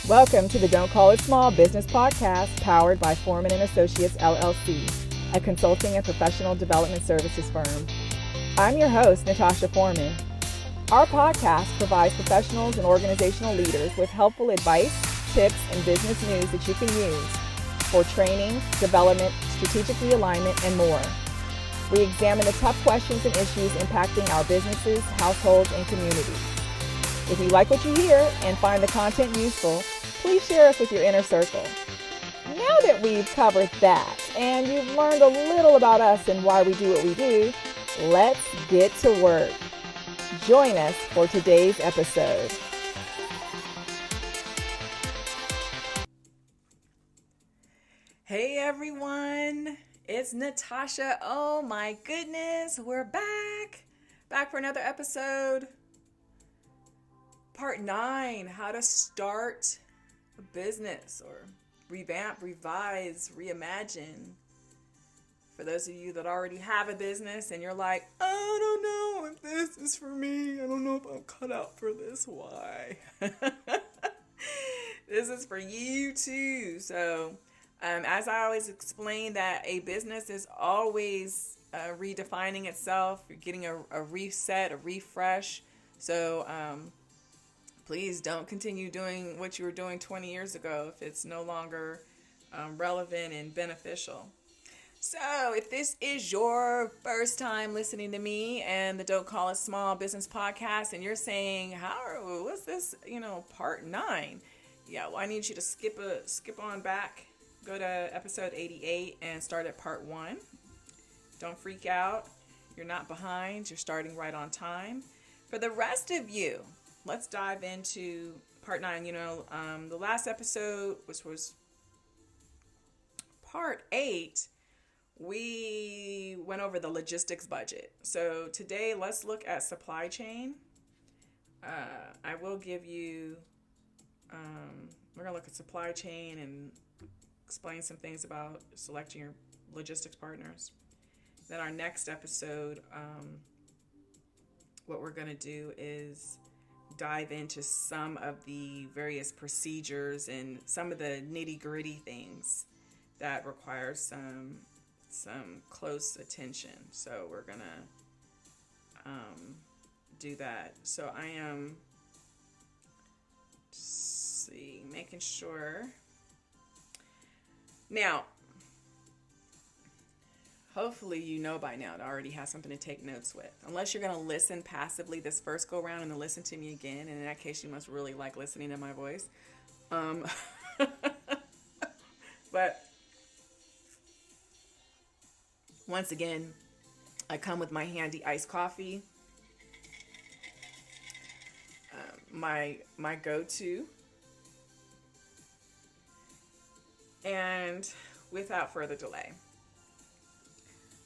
Welcome to the Don't Call It Small Business Podcast, powered by Foreman and Associates, LLC, a consulting and professional development services firm. I'm your host, Natasha Foreman. Our podcast provides professionals and organizational leaders with helpful advice, tips, and business news that you can use for training, development, strategic realignment, and more. We examine the tough questions and issues impacting our businesses, households, and communities. If you like what you hear and find the content useful, please share us with your inner circle. Now that we've covered that and you've learned a little about us and why we do what we do, let's get to work. Join us for today's episode. Hey everyone, it's Natasha. Oh my goodness, we're back for another episode. Part 9, how to start a business or revamp, revise, reimagine. For those of you that already have a business and you're like, I don't know if this is for me. I don't know if I'm cut out for this. Why? This is for you too. So, as I always explain, that a business is always redefining itself. You're getting a reset, a refresh. So, please don't continue doing what you were doing 20 years ago if it's no longer relevant and beneficial. So if this is your first time listening to me and the Don't Call It Small Business Podcast, and you're saying, what's this, part 9? Yeah, well, I need you to skip on back, go to episode 88 and start at part 1. Don't freak out. You're not behind. You're starting right on time. For the rest of you, let's dive into part 9. The last episode, which was part 8, we went over the logistics budget. So today, let's look at supply chain. I will give you, we're going to look at supply chain and explain some things about selecting your logistics partners. Then our next episode, what we're going to do is dive into some of the various procedures and some of the nitty-gritty things that require some close attention. So we're gonna do that. So I am making sure. Now, hopefully you know by now to already have something to take notes with. Unless you're going to listen passively this first go round and then listen to me again. And in that case, you must really like listening to my voice. But once again, I come with my handy iced coffee. My go-to. And without further delay,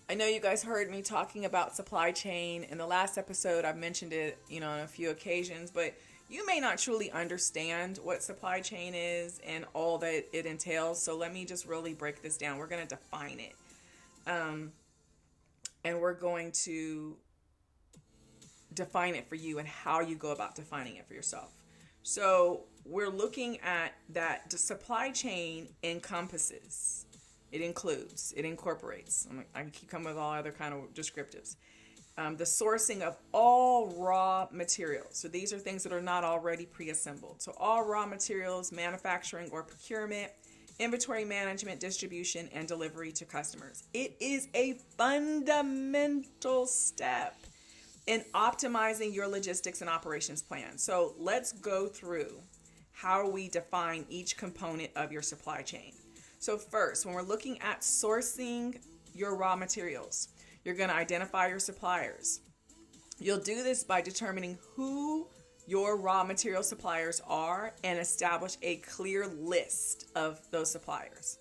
I know you guys heard me talking about supply chain. In the last episode, I've mentioned it, on a few occasions, but you may not truly understand what supply chain is and all that it entails. So let me just really break this down. We're going to define it. And we're going to define it for you and how you go about defining it for yourself. So we're looking at that the supply chain encompasses. It includes, it incorporates, I keep coming with all other kind of descriptives. The sourcing of all raw materials. So these are things that are not already pre-assembled. So all raw materials, manufacturing or procurement, inventory management, distribution, and delivery to customers. It is a fundamental step in optimizing your logistics and operations plan. So let's go through how we define each component of your supply chain. So first, when we're looking at sourcing your raw materials, you're going to identify your suppliers. You'll do this by determining who your raw material suppliers are and establish a clear list of those suppliers.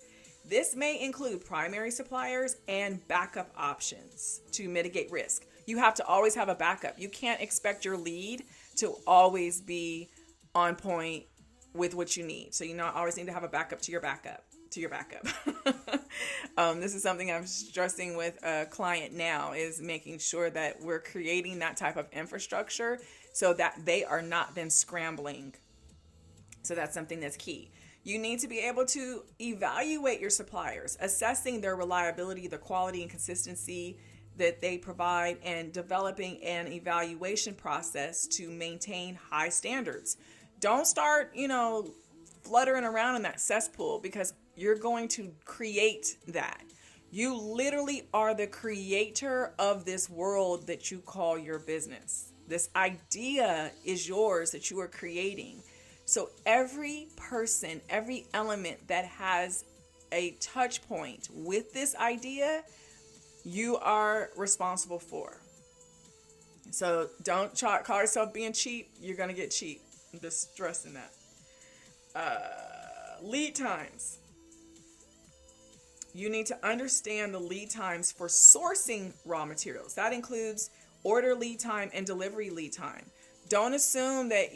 This may include primary suppliers and backup options to mitigate risk. You have to always have a backup. You can't expect your lead to always be on point with what you need. So you always need to have a backup to your backup. This is something I'm stressing with a client now, is making sure that we're creating that type of infrastructure so that they are not then scrambling So that's something that's key. You need to be able to evaluate your suppliers, assessing their reliability, the quality and consistency that they provide, and developing an evaluation process to maintain high standards. Don't start, fluttering around in that cesspool, because you're going to create that. You literally are the creator of this world that you call your business. This idea is yours that you are creating. So every person, every element that has a touch point with this idea, you are responsible for. So don't call yourself being cheap. You're going to get cheap. I'm just stressing that. Lead times. You need to understand the lead times for sourcing raw materials. That includes order lead time and delivery lead time. Don't assume that,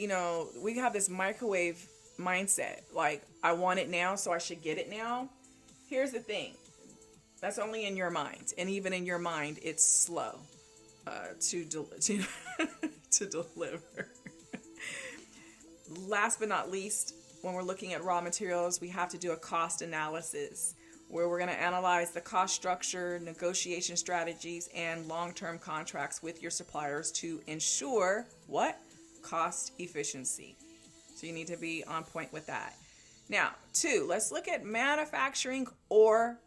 we have this microwave mindset. Like, I want it now, so I should get it now. Here's the thing. That's only in your mind. And even in your mind, it's slow to deliver. Last but not least, when we're looking at raw materials, we have to do a cost analysis, where we're going to analyze the cost structure, negotiation strategies, and long-term contracts with your suppliers to ensure what? Cost efficiency. So you need to be on point with that. Now, 2, let's look at manufacturing or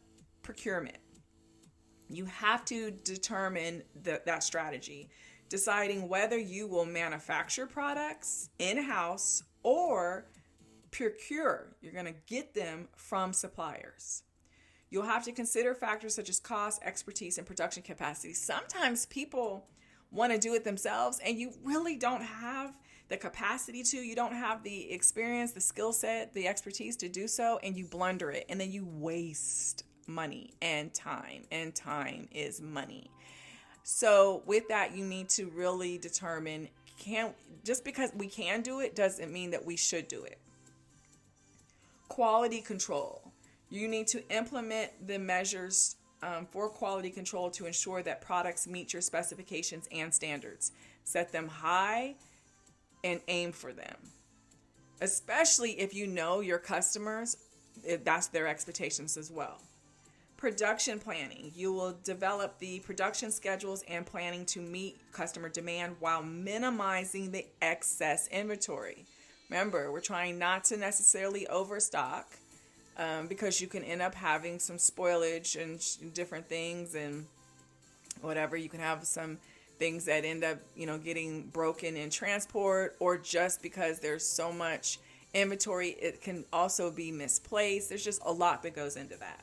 procurement. You have to determine that strategy, deciding whether you will manufacture products in-house or procure. You're going to get them from suppliers. You'll have to consider factors such as cost, expertise, and production capacity. Sometimes people want to do it themselves, and you really don't have the capacity to. You don't have the experience, the skill set, the expertise to do so, and you blunder it, and then you waste money and time is money. So with that, you need to really determine, just because we can do it doesn't mean that we should do it. Quality control. You need to implement the measures for quality control to ensure that products meet your specifications and standards. Set them high and aim for them. Especially if you know your customers, that's their expectations as well. Production planning. You will develop the production schedules and planning to meet customer demand while minimizing the excess inventory. Remember, we're trying not to necessarily overstock, because you can end up having some spoilage and different things and whatever. You can have some things that end up, getting broken in transport, or just because there's so much inventory, it can also be misplaced. There's just a lot that goes into that.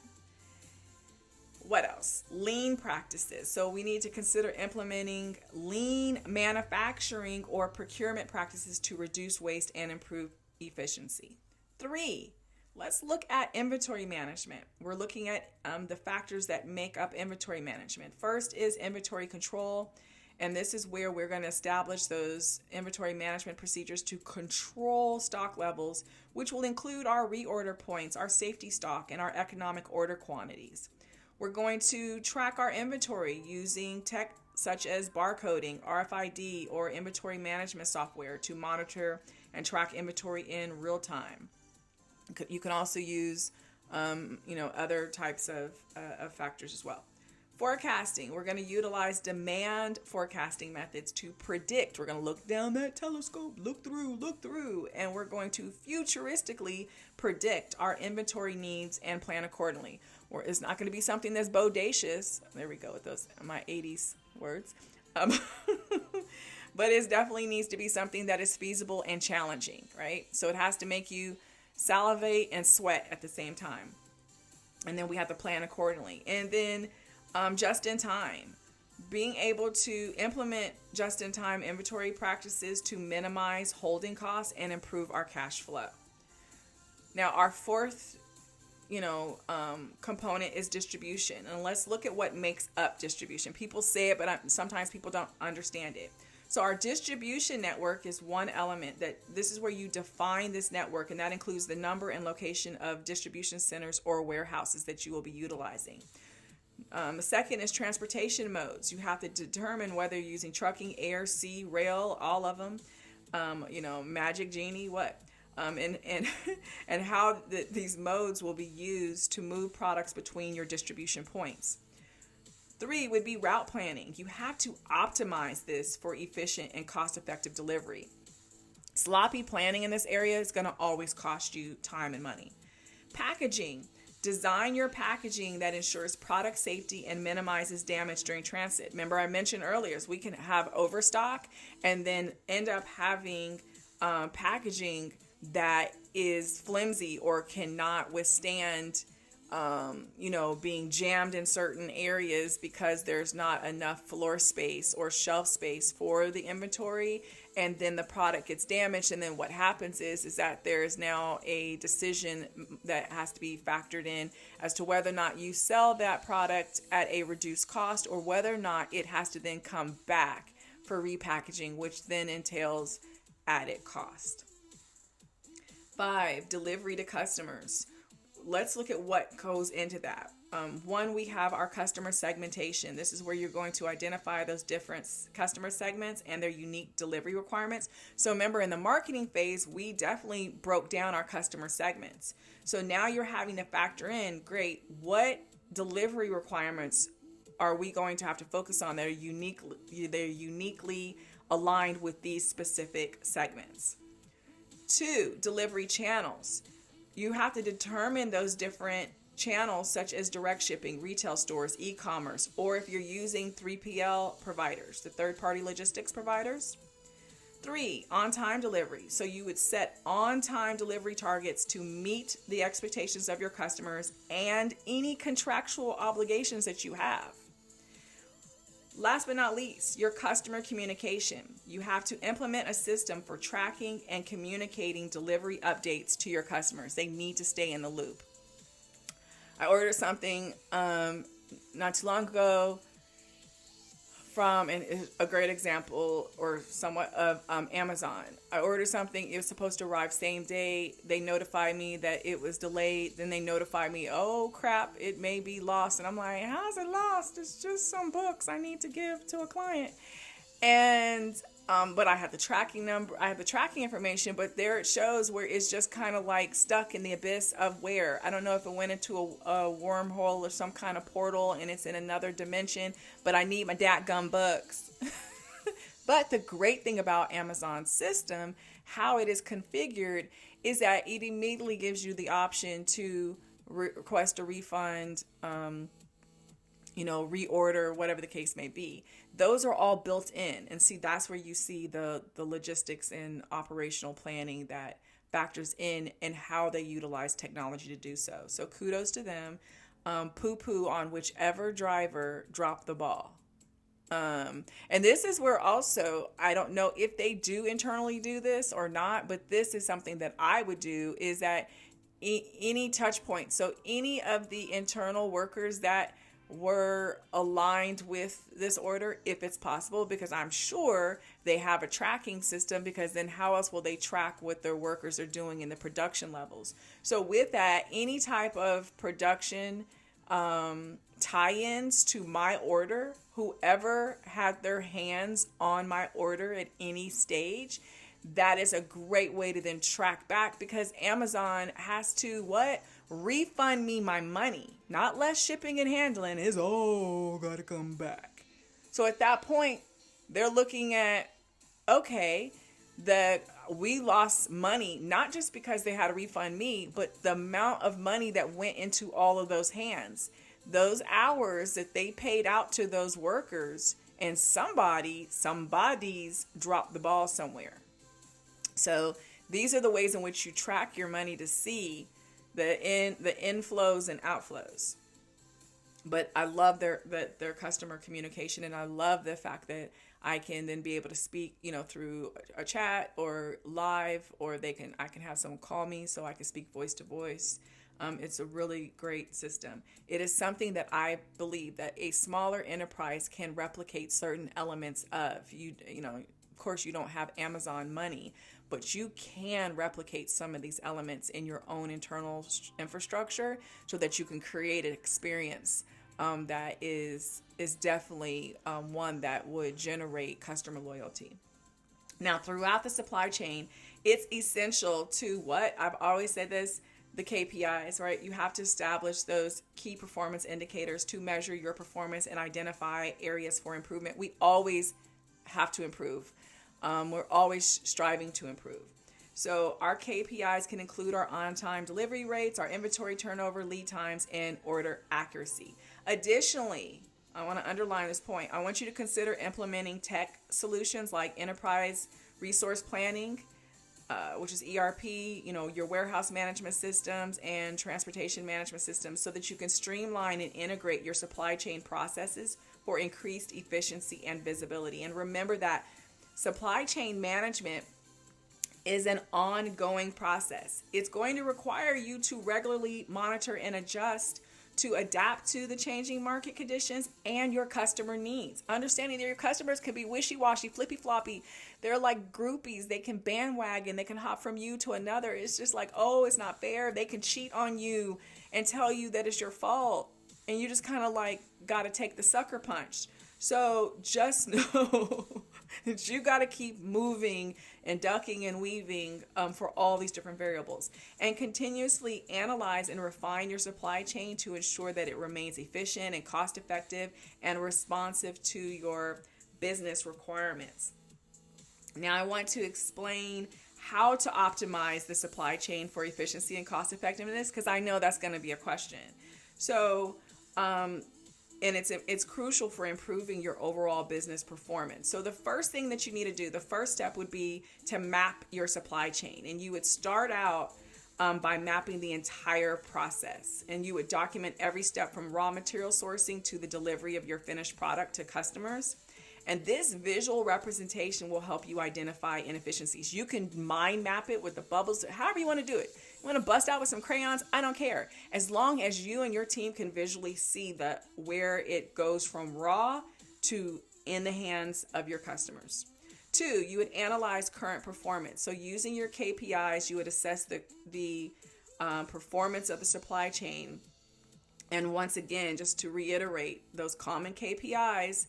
What else? Lean practices. So we need to consider implementing lean manufacturing or procurement practices to reduce waste and improve efficiency. 3, let's look at inventory management. We're looking at the factors that make up inventory management. First is inventory control, and this is where we're going to establish those inventory management procedures to control stock levels, which will include our reorder points, our safety stock, and our economic order quantities. We're going to track our inventory using tech such as barcoding, RFID, or inventory management software to monitor and track inventory in real time. You can also use, other types of factors as well. Forecasting. We're going to utilize demand forecasting methods to predict. We're going to look down that telescope, look through, and we're going to futuristically predict our inventory needs and plan accordingly. Or it's not going to be something that's bodacious. There we go with those, my 80s words. But it definitely needs to be something that is feasible and challenging, right? So it has to make you salivate and sweat at the same time. And then we have to plan accordingly. And then just in time, being able to implement just in time inventory practices to minimize holding costs and improve our cash flow. Now, our fourth component is distribution. And let's look at what makes up distribution. People say it, but sometimes people don't understand it. So our distribution network is one element. This is where you define this network, and that includes the number and location of distribution centers or warehouses that you will be utilizing. The second is transportation modes. You have to determine whether you're using trucking, air, sea, rail, all of them. Magic Genie, what? and and how these modes will be used to move products between your distribution points. 3 would be route planning. You have to optimize this for efficient and cost-effective delivery. Sloppy planning in this area is going to always cost you time and money. Packaging. Design your packaging that ensures product safety and minimizes damage during transit. Remember, I mentioned earlier, so we can have overstock and then end up having packaging that is flimsy or cannot withstand being jammed in certain areas because there's not enough floor space or shelf space for the inventory, and then the product gets damaged. And then what happens is that there's now a decision that has to be factored in as to whether or not you sell that product at a reduced cost or whether or not it has to then come back for repackaging, which then entails added cost. 5, delivery to customers. Let's look at what goes into that. 1, we have our customer segmentation. This is where you're going to identify those different customer segments and their unique delivery requirements. So remember, in the marketing phase, we definitely broke down our customer segments. So now you're having to factor in, great, what delivery requirements are we going to have to focus on that are uniquely aligned with these specific segments. 2, delivery channels. You have to determine those different channels such as direct shipping, retail stores, e-commerce, or if you're using 3PL providers, the third-party logistics providers. 3, on-time delivery. So you would set on-time delivery targets to meet the expectations of your customers and any contractual obligations that you have. Last but not least, your customer communication. You have to implement a system for tracking and communicating delivery updates to your customers. They need to stay in the loop. I ordered something not too long ago from, and a great example or somewhat of Amazon. I ordered something, it was supposed to arrive same day. They notified me that it was delayed. Then they notified me, oh crap, it may be lost. And I'm like, how's it lost? It's just some books I need to give to a client. And but I had the tracking number, I have the tracking information, but there it shows where it's just kind of like stuck in the abyss of where. I don't know if it went into a wormhole or some kind of portal and it's in another dimension, but I need my dadgum books. But the great thing about Amazon's system, how it is configured, is that it immediately gives you the option to request a refund, reorder, whatever the case may be. Those are all built in. And see, that's where you see the logistics and operational planning that factors in and how they utilize technology to do so. So kudos to them. Poo-poo on whichever driver dropped the ball. And this is where also, I don't know if they do internally do this or not, but this is something that I would do, is that any touch point, so any of the internal workers that were aligned with this order, if it's possible, because I'm sure they have a tracking system, because then how else will they track what their workers are doing in the production levels? So with that, any type of production tie-ins to my order, whoever had their hands on my order at any stage, that is a great way to then track back, because Amazon has to refund me my money, not less shipping and handling is gotta come back. So at that point, they're looking at, okay, that we lost money, not just because they had to refund me, but the amount of money that went into all of those hands, those hours that they paid out to those workers, and somebody's dropped the ball somewhere. So these are the ways in which you track your money to see the inflows and outflows. But I love their customer communication, and I love the fact that I can then be able to speak, through a chat or live, or I can have someone call me so I can speak voice to voice. It's a really great system. It is something that I believe that a smaller enterprise can replicate certain elements of. Of course, you don't have Amazon money, but you can replicate some of these elements in your own internal infrastructure so that you can create an experience that is definitely one that would generate customer loyalty. Now, throughout the supply chain, It's essential to what? I've always said this, the KPIs, right? You have to establish those key performance indicators to measure your performance and identify areas for improvement. We always have to improve. We're always striving to improve. So our KPIs can include our on-time delivery rates, our inventory turnover, lead times, and order accuracy. Additionally, I want to underline this point. I want you to consider implementing tech solutions like enterprise resource planning, which is ERP, your warehouse management systems and transportation management systems, so that you can streamline and integrate your supply chain processes for increased efficiency and visibility. And remember that supply chain management is an ongoing process. It's going to require you to regularly monitor and adjust to adapt to the changing market conditions and your customer needs. Understanding that your customers can be wishy-washy, flippy-floppy. They're like groupies. They can bandwagon. They can hop from you to another. It's just like, oh, it's not fair. They can cheat on you and tell you that it's your fault. And you just kind of like got to take the sucker punch. So just know that you got to keep moving and ducking and weaving for all these different variables, and continuously analyze and refine your supply chain to ensure that it remains efficient and cost effective and responsive to your business requirements. Now I want to explain how to optimize the supply chain for efficiency and cost effectiveness, because I know that's going to be a question. So and it's crucial for improving your overall business performance. So the first thing that you need to do, the first step would be to map your supply chain. And you would start out by mapping the entire process. And you would document every step from raw material sourcing to the delivery of your finished product to customers. And this visual representation will help you identify inefficiencies. You can mind map it with the bubbles, however you want to do it. You want to bust out with some crayons? I don't care. As long as you and your team can visually see where it goes from raw to in the hands of your customers. 2, you would analyze current performance. So using your KPIs, you would assess the performance of the supply chain. And once again, just to reiterate, those common KPIs,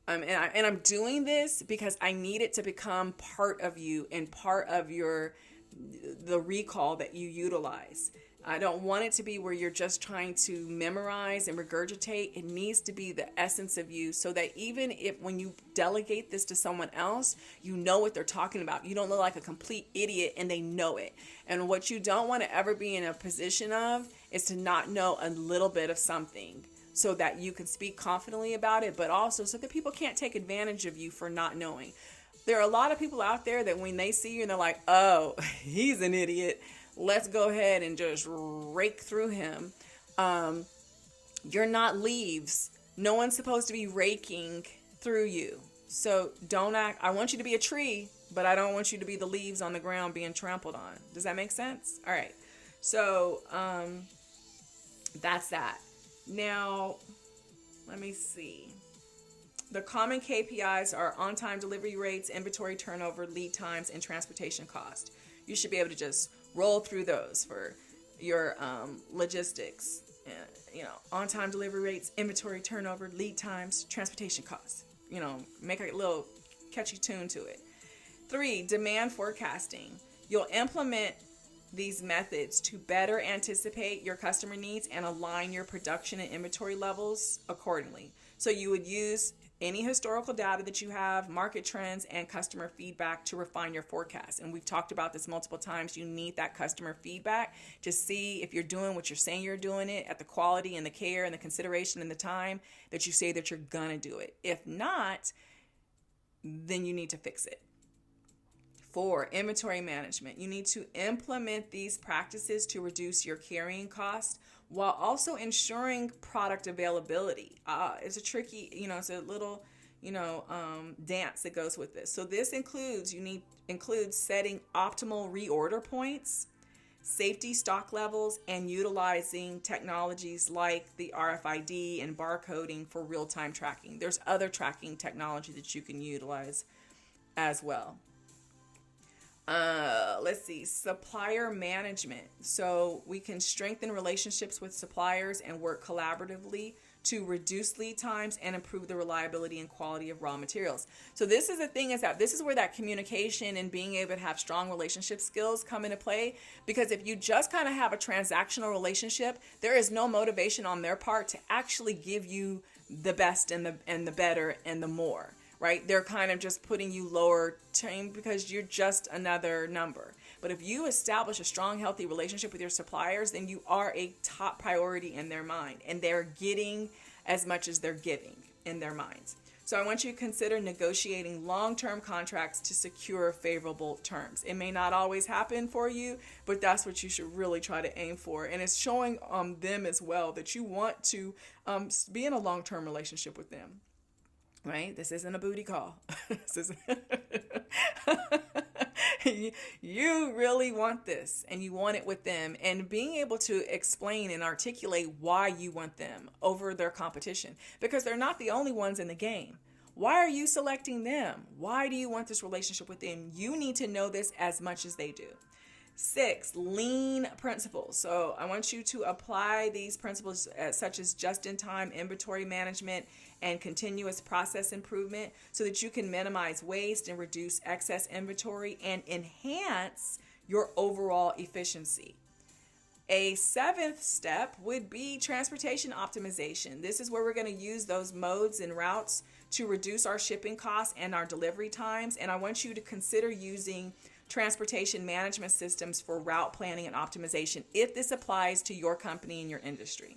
and I'm doing this because I need it to become part of you and part of the recall that you utilize. I don't want it to be where you're just trying to memorize and regurgitate. It needs to be the essence of you, so that even if when you delegate this to someone else, you know what they're talking about. You don't look like a complete idiot and they know it. And what you don't want to ever be in a position of is to not know a little bit of something, so that you can speak confidently about it, but also so that people can't take advantage of you for not knowing. There are a lot of people out there that when they see you and they're like, oh, he's an idiot, let's go ahead and just rake through him. You're not leaves. No one's supposed to be raking through you. So don't act. I want you to be a tree, but I don't want you to be the leaves on the ground being trampled on. Does that make sense? All right. So that's that. Now, let me see. The common KPIs are on-time delivery rates, inventory turnover, lead times, and transportation cost. You should be able to just roll through those for your logistics. On-time delivery rates, inventory turnover, lead times, transportation costs. Make a little catchy tune to it. 3, demand forecasting. You'll implement these methods to better anticipate your customer needs and align your production and inventory levels accordingly. So you would use any historical data that you have, market trends, and customer feedback to refine your forecast. And we've talked about this multiple times. You need that customer feedback to see if you're doing what you're saying you're doing it at the quality and the care and the consideration and the time that you say that you're gonna do it. If not, then you need to fix it. 4, inventory management. You need to implement these practices to reduce your carrying cost while also ensuring product availability. It's a tricky, it's a little, dance that goes with this. So this includes setting optimal reorder points, safety stock levels, and utilizing technologies like the RFID and barcoding for real-time tracking. There's other tracking technology that you can utilize as well. Let's see, supplier management. So we can strengthen relationships with suppliers and work collaboratively to reduce lead times and improve the reliability and quality of raw materials. So this is the thing, is that this is where that communication and being able to have strong relationship skills come into play. Because if you just kind of have a transactional relationship, there is no motivation on their part to actually give you the best and the better and the more, right? They're kind of just putting you lower because you're just another number. But if you establish a strong, healthy relationship with your suppliers, then you are a top priority in their mind, and they're getting as much as they're giving in their minds. So I want you to consider negotiating long-term contracts to secure favorable terms. It may not always happen for you, but that's what you should really try to aim for. And it's showing them as well that you want to be in a long-term relationship with them. Right? This isn't a booty call. This isn't you really want this, and you want it with them, and being able to explain and articulate why you want them over their competition, because they're not the only ones in the game. Why are you selecting them? Why do you want this relationship with them? You need to know this as much as they do. 6, lean principles. So I want you to apply these principles such as just-in-time inventory management and continuous process improvement so that you can minimize waste and reduce excess inventory and enhance your overall efficiency. A 7th step would be transportation optimization. This is where we're going to use those modes and routes to reduce our shipping costs and our delivery times. And I want you to consider using transportation management systems for route planning and optimization if this applies to your company and your industry.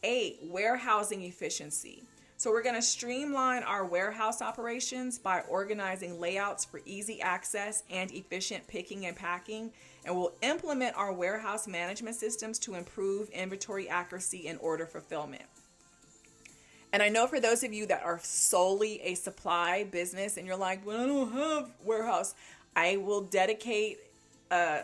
8, warehousing efficiency. So we're going to streamline our warehouse operations by organizing layouts for easy access and efficient picking and packing. And we'll implement our warehouse management systems to improve inventory accuracy and order fulfillment. And I know for those of you that are solely a supply business and you're like, well, I don't have warehouse, I will dedicate, a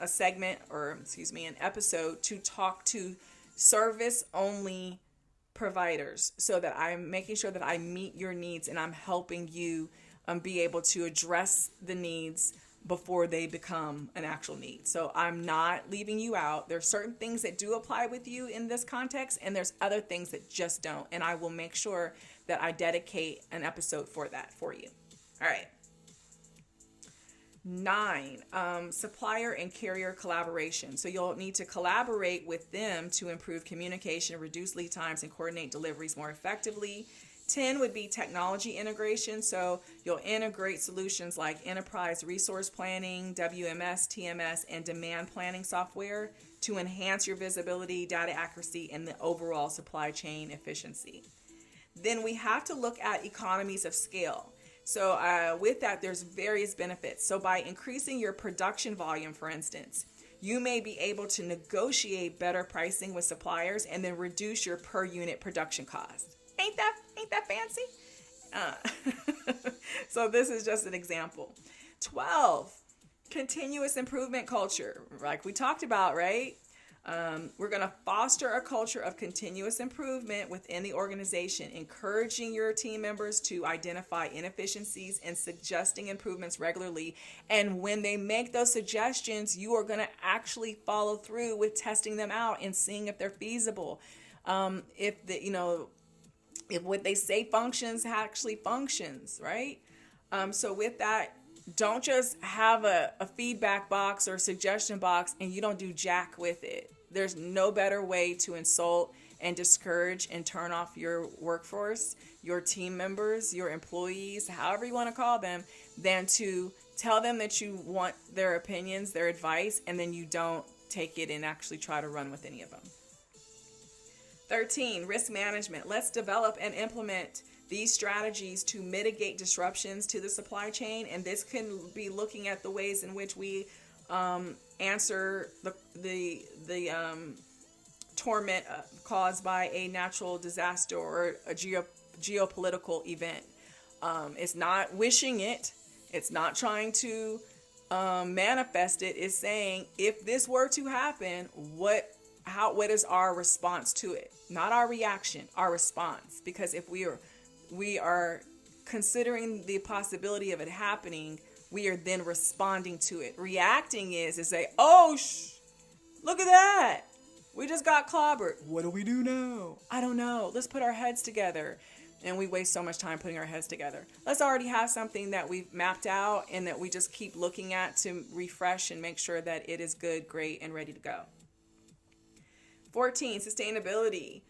segment an episode to talk to service only providers so that I'm making sure that I meet your needs and I'm helping you be able to address the needs before they become an actual need. So I'm not leaving you out. There's certain things that do apply with you in this context, and there's other things that just don't. And I will make sure that I dedicate an episode for that for you. All right. 9, supplier and carrier collaboration. So you'll need to collaborate with them to improve communication, reduce lead times, and coordinate deliveries more effectively. 10 would be technology integration. So you'll integrate solutions like enterprise resource planning, WMS, TMS, and demand planning software to enhance your visibility, data accuracy, and the overall supply chain efficiency. Then we have to look at economies of scale. So with that, there's various benefits. So by increasing your production volume, for instance, you may be able to negotiate better pricing with suppliers and then reduce your per unit production cost. Ain't that fancy? So this is just an example. 12, continuous improvement culture, like we talked about, right? We're going to foster a culture of continuous improvement within the organization, encouraging your team members to identify inefficiencies and suggesting improvements regularly. And when they make those suggestions, you are going to actually follow through with testing them out and seeing if they're feasible. If what they say functions actually functions, right? So with that, don't just have a feedback box or suggestion box and you don't do jack with it. There's no better way to insult and discourage and turn off your workforce, your team members, your employees, however you want to call them, than to tell them that you want their opinions, their advice, and then you don't take it and actually try to run with any of them. 13, risk management. Let's develop and implement these strategies to mitigate disruptions to the supply chain. And this can be looking at the ways in which we answer the torment caused by a natural disaster or a geopolitical event. It's not wishing it. It's not trying to manifest it. It's saying, if this were to happen, what is our response to it? Not our reaction, our response. Because if we are considering the possibility of it happening, we are then responding to it. Reacting is to say, oh, look at that. We just got clobbered. What do we do now? I don't know. Let's put our heads together. And we waste so much time putting our heads together. Let's already have something that we've mapped out and that we just keep looking at to refresh and make sure that it is good, great, and ready to go. 14, sustainability.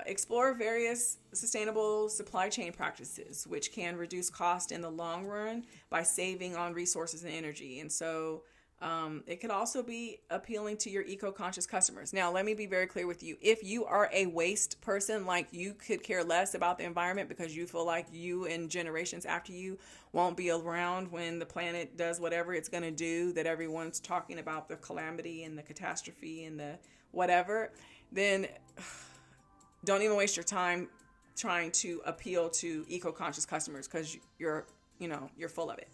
Explore various sustainable supply chain practices, which can reduce cost in the long run by saving on resources and energy. And so it could also be appealing to your eco-conscious customers. Now, let me be very clear with you. If you are a waste person, like you could care less about the environment because you feel like you and generations after you won't be around when the planet does whatever it's going to do, that everyone's talking about the calamity and the catastrophe and the whatever, then don't even waste your time trying to appeal to eco-conscious customers because you're full of it.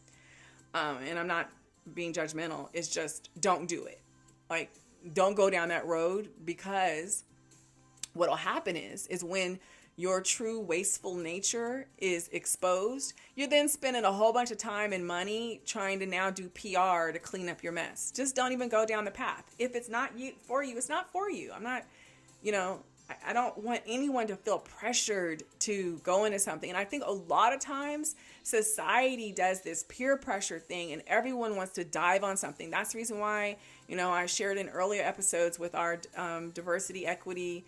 And I'm not being judgmental. It's just don't do it. Like, don't go down that road, because what'll happen is when your true wasteful nature is exposed, you're then spending a whole bunch of time and money trying to now do PR to clean up your mess. Just don't even go down the path. If it's not for you, it's not for you. I'm not, I don't want anyone to feel pressured to go into something. And I think a lot of times society does this peer pressure thing and everyone wants to dive on something. That's the reason why, I shared in earlier episodes with our diversity, equity,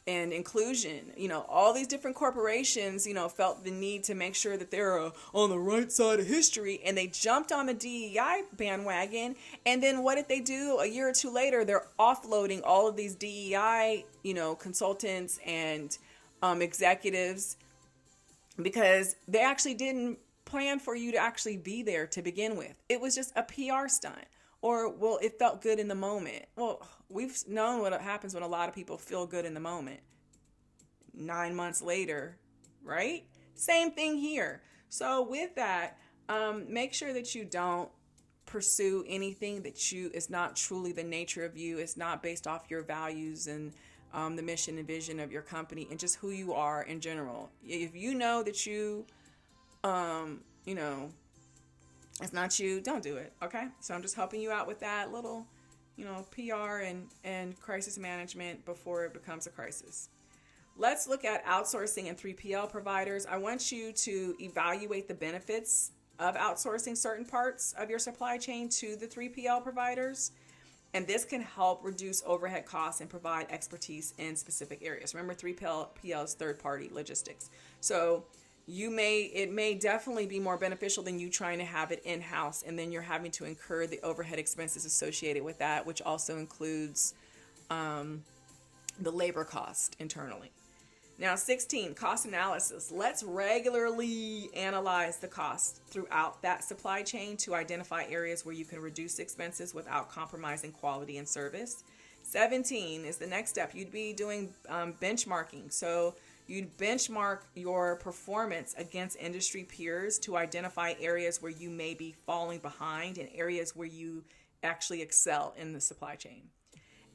and inclusion. All these different corporations, felt the need to make sure that they're on the right side of history, and they jumped on the DEI bandwagon. And then what did they do? A year or two later, they're offloading all of these DEI, consultants and executives, because they actually didn't plan for you to actually be there to begin with. It was just a PR stunt. Or, well, it felt good in the moment. Well, we've known what happens when a lot of people feel good in the moment. 9 months later, right? Same thing here. So with that, make sure that you don't pursue anything that is not truly the nature of you. It's not based off your values and the mission and vision of your company and just who you are in general. If you know that it's not you, don't do it, okay? So I'm just helping you out with that little, PR and crisis management before it becomes a crisis. Let's look at outsourcing and 3PL providers. I want you to evaluate the benefits of outsourcing certain parts of your supply chain to the 3PL providers. And this can help reduce overhead costs and provide expertise in specific areas. Remember, 3PL is third-party logistics. So it may definitely be more beneficial than you trying to have it in-house, and then you're having to incur the overhead expenses associated with that, which also includes the labor cost internally. Now, 16, cost analysis. Let's regularly analyze the cost throughout that supply chain to identify areas where you can reduce expenses without compromising quality and service. 17 is the next step. You'd be doing benchmarking. So you'd benchmark your performance against industry peers to identify areas where you may be falling behind and areas where you actually excel in the supply chain.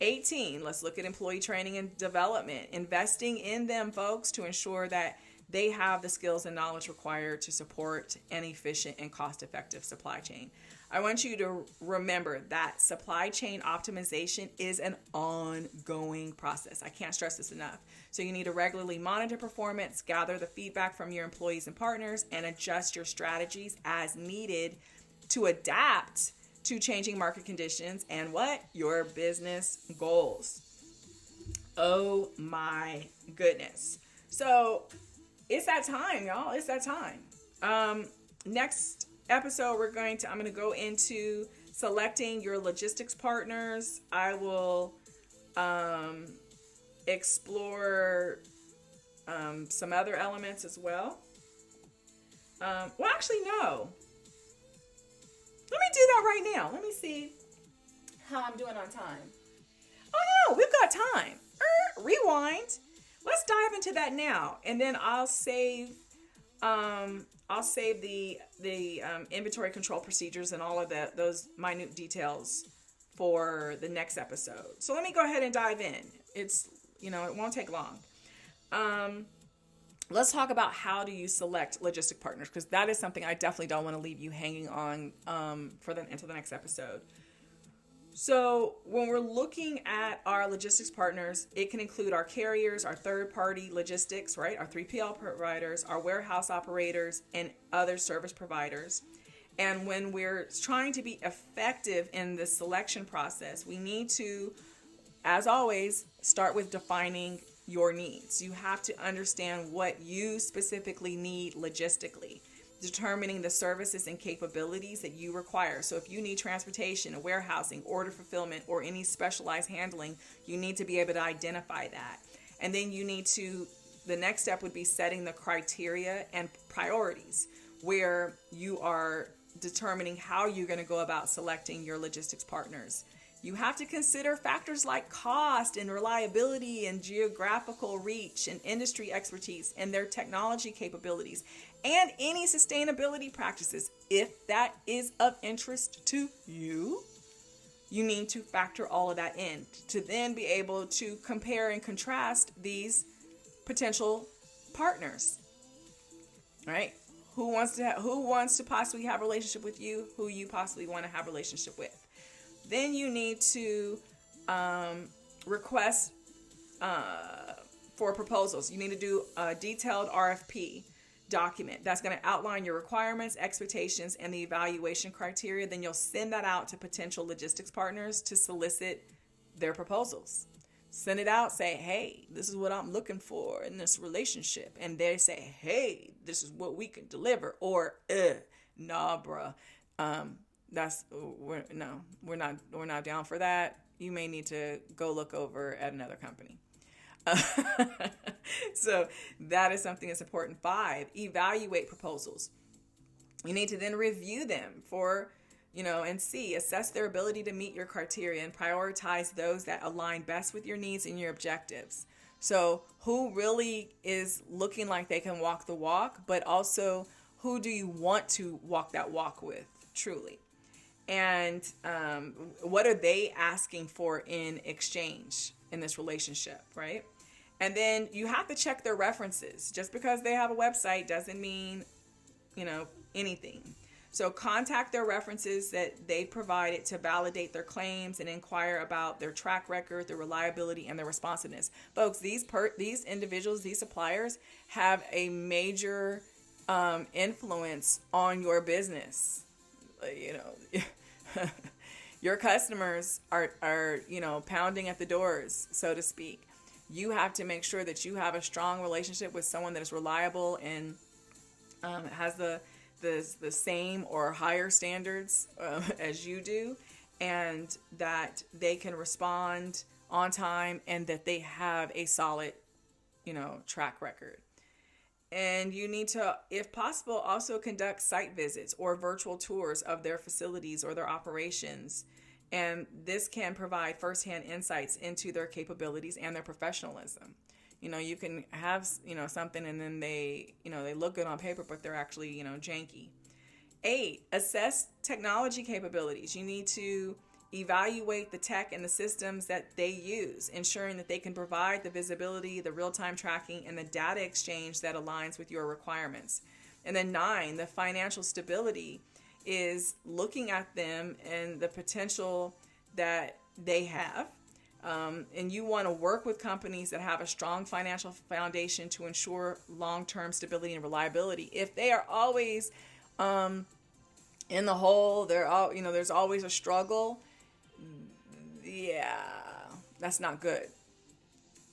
18, let's look at employee training and development. Investing in them, folks, to ensure that they have the skills and knowledge required to support an efficient and cost-effective supply chain. I want you to remember that supply chain optimization is an ongoing process. I can't stress this enough. So you need to regularly monitor performance, gather the feedback from your employees and partners, and adjust your strategies as needed to adapt to changing market conditions and your business goals. Oh my goodness. So it's that time, y'all. It's that time. Next episode, I'm going to go into selecting your logistics partners. I will explore some other elements as well. Actually, no. Let me do that right now. Let me see how I'm doing on time. Oh no, we've got time. Rewind. Let's dive into that now, and then I'll save the inventory control procedures and all of those minute details for the next episode. So let me go ahead and dive in. It won't take long. Let's talk about how do you select logistic partners, because that is something I definitely don't want to leave you hanging on into the next episode. So when we're looking at our logistics partners, it can include our carriers, our third-party logistics, right? Our 3PL providers, our warehouse operators, and other service providers. And when we're trying to be effective in the selection process, we need to, as always, start with defining your needs. You have to understand what you specifically need logistically, determining the services and capabilities that you require. So if you need transportation, warehousing, order fulfillment, or any specialized handling, you need to be able to identify that. And then the next step would be setting the criteria and priorities, where you are determining how you're going to go about selecting your logistics partners. You have to consider factors like cost and reliability and geographical reach and industry expertise and their technology capabilities and any sustainability practices. If that is of interest to you, you need to factor all of that in to then be able to compare and contrast these potential partners. All right? Who wants to possibly have a relationship with you, who you possibly want to have a relationship with. Then you need to request for proposals. You need to do a detailed RFP document that's going to outline your requirements, expectations, and the evaluation criteria. Then you'll send that out to potential logistics partners to solicit their proposals. Send it out, say, hey, this is what I'm looking for in this relationship. And they say, hey, this is what we can deliver. Or, nah, bruh. We're not down for that. You may need to go look over at another company. So that is something that's important. 5, evaluate proposals. You need to then review them assess their ability to meet your criteria and prioritize those that align best with your needs and your objectives. So who really is looking like they can walk the walk, but also who do you want to walk that walk with truly? And what are they asking for in exchange in this relationship, right? And then you have to check their references. Just because they have a website doesn't mean, anything. So contact their references that they provided to validate their claims and inquire about their track record, their reliability, and their responsiveness. Folks, these individuals, these suppliers have a major influence on your business. Your customers are pounding at the doors, so to speak. You have to make sure that you have a strong relationship with someone that is reliable and has the same or higher standards as you do, and that they can respond on time and that they have a solid, track record. And you need to, if possible, also conduct site visits or virtual tours of their facilities or their operations. And this can provide firsthand insights into their capabilities and their professionalism. You can have, something and then they look good on paper, but they're actually, janky. 8, assess technology capabilities. You need to evaluate the tech and the systems that they use, ensuring that they can provide the visibility, the real-time tracking, and the data exchange that aligns with your requirements. And then 9, the financial stability is looking at them and the potential that they have. And you want to work with companies that have a strong financial foundation to ensure long-term stability and reliability. If they are always in the hole, there's always a struggle. Yeah, that's not good.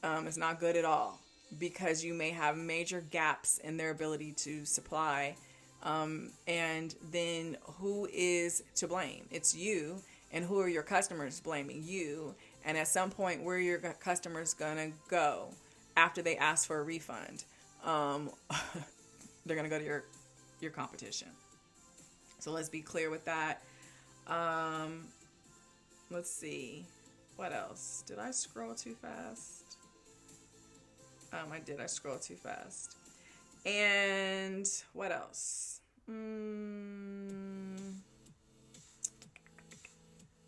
It's not good at all, because you may have major gaps in their ability to supply. And then who is to blame? It's you. And who are your customers blaming? You. And at some point, where are your customers going to go after they ask for a refund? They're going to go to your competition. So let's be clear with that. Let's see. What else? Did I scroll too fast? I did. I scrolled too fast. And what else?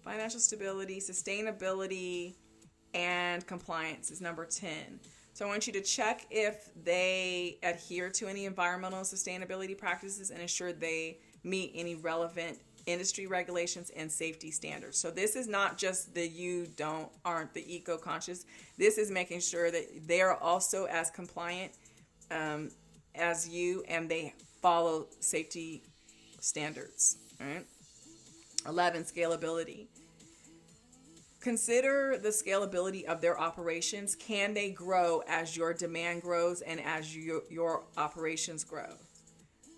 Financial stability, sustainability, and compliance is number 10. So I want you to check if they adhere to any environmental sustainability practices and ensure they meet any relevant industry regulations, and safety standards. So this is not just the aren't the eco-conscious. This is making sure that they are also as compliant as you, and they follow safety standards. All right. 11, scalability. Consider the scalability of their operations. Can they grow as your demand grows and as your operations grow?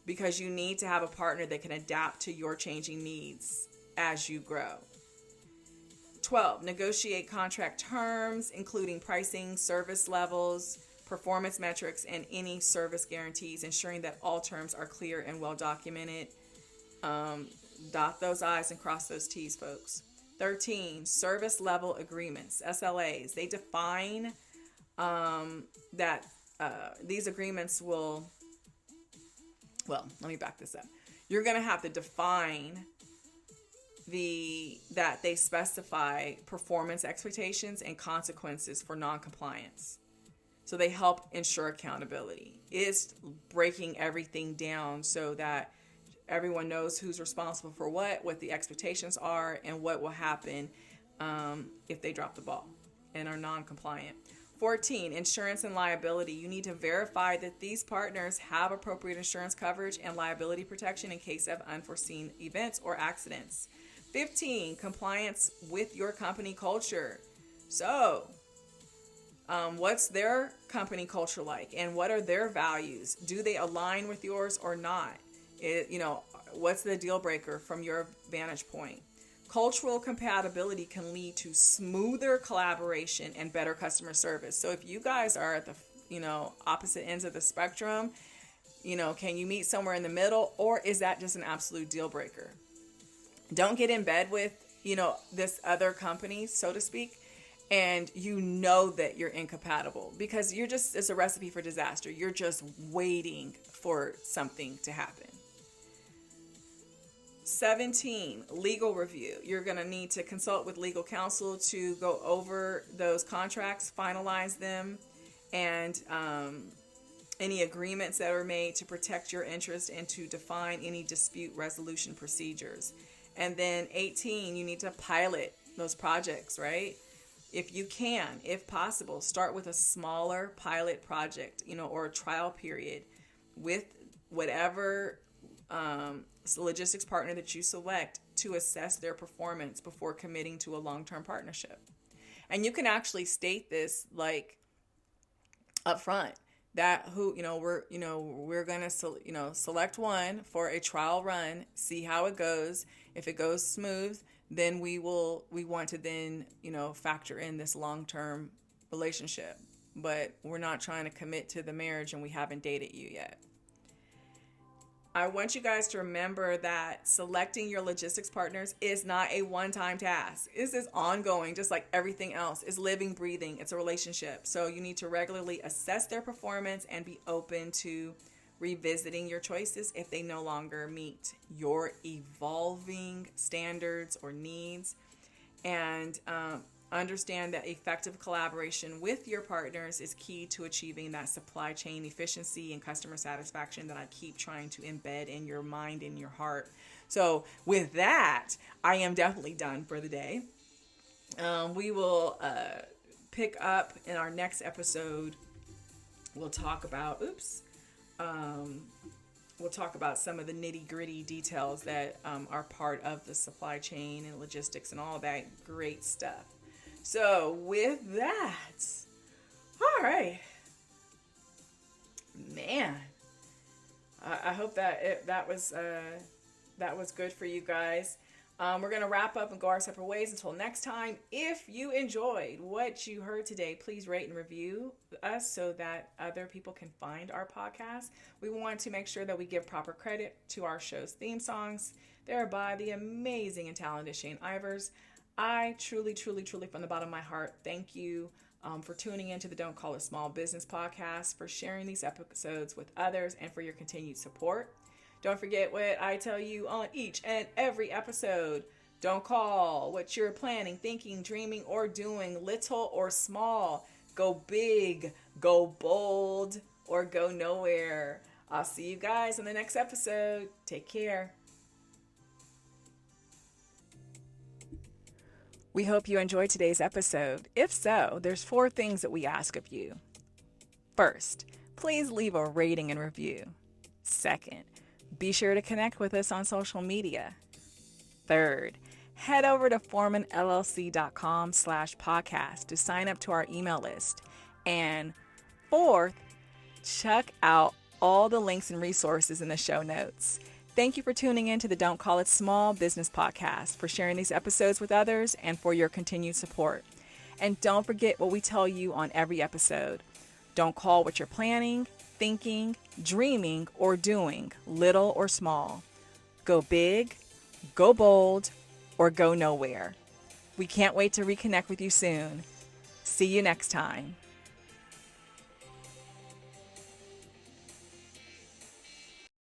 Because you need to have a partner that can adapt to your changing needs as you grow. 12, negotiate contract terms, including pricing, service levels, performance metrics, and any service guarantees, ensuring that all terms are clear and well documented. Dot those I's and cross those T's, folks. 13, service level agreements, SLAs. They define that these agreements will, well, let me back this up. You're going to have to define that they specify performance expectations and consequences for non-compliance. So they help ensure accountability. It's breaking everything down so that everyone knows who's responsible for what the expectations are, and what will happen if they drop the ball and are non-compliant. 14, insurance and liability. You need to verify that these partners have appropriate insurance coverage and liability protection in case of unforeseen events or accidents. 15, compliance with your company culture. So, what's their company culture like, and what are their values? Do they align with yours or not? What's the deal breaker from your vantage point? Cultural compatibility can lead to smoother collaboration and better customer service. So if you guys are at the, opposite ends of the spectrum, can you meet somewhere in the middle, or is that just an absolute deal breaker? Don't get in bed with, this other company, so to speak, and that you're incompatible, because it's a recipe for disaster. You're just waiting for something to happen. 17, legal review. You're going to need to consult with legal counsel to go over those contracts, finalize them, and any agreements that are made to protect your interest and to define any dispute resolution procedures. And then 18, you need to pilot those projects, right? If you can, if possible, start with a smaller pilot project, or a trial period with whatever logistics partner that you select to assess their performance before committing to a long-term partnership. And you can actually state this up front, that we're going to select one for a trial run, see how it goes. If it goes smooth, then we want to then, factor in this long-term relationship. But we're not trying to commit to the marriage and we haven't dated you yet. I want you guys to remember that selecting your logistics partners is not a one-time task. This is ongoing, just like everything else. It's living, breathing. It's a relationship. So you need to regularly assess their performance and be open to revisiting your choices if they no longer meet your evolving standards or needs. And understand that effective collaboration with your partners is key to achieving that supply chain efficiency and customer satisfaction that I keep trying to embed in your mind and your heart. So with that, I am definitely done for the day. We will pick up in our next episode. We'll talk about, some of the nitty-gritty details that are part of the supply chain and logistics and all that great stuff. So with that, all right, man, I hope that was good for you guys. We're going to wrap up and go our separate ways until next time. If you enjoyed what you heard today, please rate and review us so that other people can find our podcast. We want to make sure that we give proper credit to our show's theme songs. They're by the amazing and talented Shane Ivers. I truly, truly, truly, from the bottom of my heart, thank you for tuning into the Don't Call It Small Business podcast, for sharing these episodes with others, and for your continued support. Don't forget what I tell you on each and every episode. Don't call what you're planning, thinking, dreaming, or doing, little or small. Go big, go bold, or go nowhere. I'll see you guys in the next episode. Take care. We hope you enjoyed today's episode. If so, there's 4 things that we ask of you. First, please leave a rating and review. Second, be sure to connect with us on social media. Third, head over to foremanllc.com/podcast to sign up to our email list. And fourth, check out all the links and resources in the show notes. Thank you for tuning in to the Don't Call It Small Business Podcast, for sharing these episodes with others, and for your continued support. And don't forget what we tell you on every episode. Don't call what you're planning, thinking, dreaming, or doing, little or small. Go big, go bold, or go nowhere. We can't wait to reconnect with you soon. See you next time.